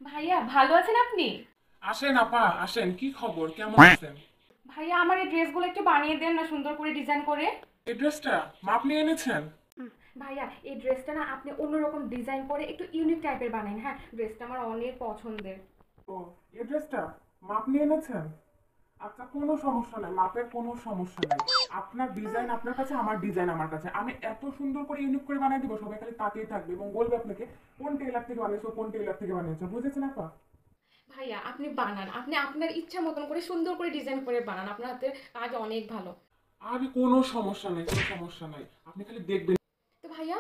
ভাইয়া ভালো আছেন আপনি? আসেন আপা, আসেন। কি খবর, কেমন আছেন? ভাইয়া আমার এই ড্রেসগুলো একটু বানিয়ে দেন না, সুন্দর করে ডিজাইন করে। এই ড্রেসটা মাপ নিয়ে এনেছেন? ভাইয়া এই ড্রেসটা না আপনি অন্যরকম ডিজাইন করে একটু ইউনিক টাইপের বানান। হ্যাঁ, ড্রেসটা আমার অনেক পছন্দের। ও, এই ড্রেসটা মাপ নিয়ে এনেছেন? আচ্ছা, কোনো সমস্যা নাই, মাপের কোনো সমস্যা নাই। আপনার ডিজাইন আপনার কাছে, আমার ডিজাইন আমার কাছে। আমি এত সুন্দর করে ইউনিক করে বানিয়ে দিব, সবাই খালি তাকিয়ে থাকবে এবং বলবে আপনাকে কোন টেইলার থেকে বানিয়েছো, কোন টেইলার থেকে বানিয়েছো। বুঝেছেন আপা? ভাইয়া আপনি বানান, আপনি আপনার ইচ্ছা মতন করে সুন্দর করে ডিজাইন করে বানান, আপনার হাতের কাজ অনেক ভালো। আরে কোনো সমস্যা নাই, কোনো সমস্যা নাই, আপনি খালি দেখবেন। তো ভাইয়া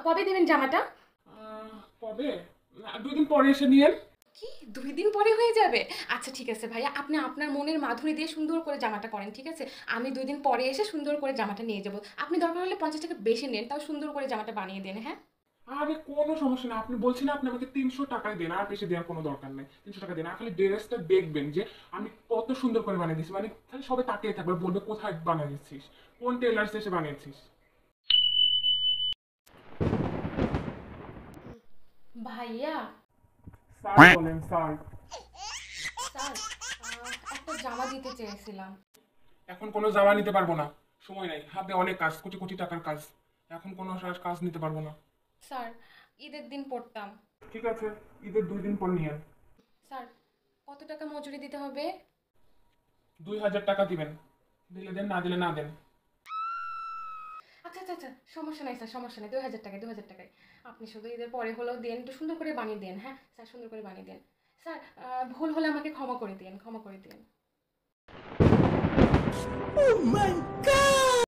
কবে দেবেন জামাটা? কবে? না, 2 দিন পরে এসে নিয়েন। কি 2 দিন পরে হয়ে যাবে? আচ্ছা ঠিক আছে ভাইয়া, আপনি আপনার মনের মাধুরী দিয়ে সুন্দর করে জামাটা করেন, ঠিক আছে? আমি 2 দিন পরে এসে সুন্দর করে জামাটা নিয়ে যাব। আপনি দরকার হলে 50 টাকা বেশি নেন, তাও সুন্দর করে জামাটা বানিয়ে দেন, হ্যাঁ? আরে কোনো সমস্যা নেই, আপনি বলছেন না, আপনি আমাকে 300 টাকায় দেন, আর বেশি দেওয়ার কোনো দরকার নেই। 300 টাকা দেন, আর খালি ড্রেসটা দেখবেন যে আমি কত সুন্দর করে বানিয়ে দিচ্ছি। মানে খালি সবাই তাকিয়ে থাকবে, বলবে কোথায় বানিয়েছিস, কোন টেলার এসে বানিয়েছিস। ভাইয়া, স্যার বলেন, স্যার। স্যার একটা জামা দিতে চেয়েছিলাম। এখন কোনো জামা নিতে পারবো না, সময় নাই, হাতে অনেক কাজ, কোটি কোটি টাকার কাজ। এখন কোনো কাজ নিতে পারবো না। স্যার ঈদের দিন পড়তাম। ঠিক আছে, ঈদের 2 দিন পর নিয়েন। স্যার কত টাকা মজুরি দিতে হবে? 2000 টাকা দিবেন, দিলে দেন, না দিলে না দেন। আচ্ছা আচ্ছা আচ্ছা, সমস্যা নাই স্যার, সমস্যা নেই, 2000 টাকায় 2000 টাকায়। আপনি শুধু ঈদের পরে হলেও দেন, একটু সুন্দর করে বানিয়ে দেন, হ্যাঁ স্যার, সুন্দর করে বানিয়ে দেন। স্যার ভুল হলে আমাকে ক্ষমা করে দিন, ক্ষমা করে দিন। Oh my God!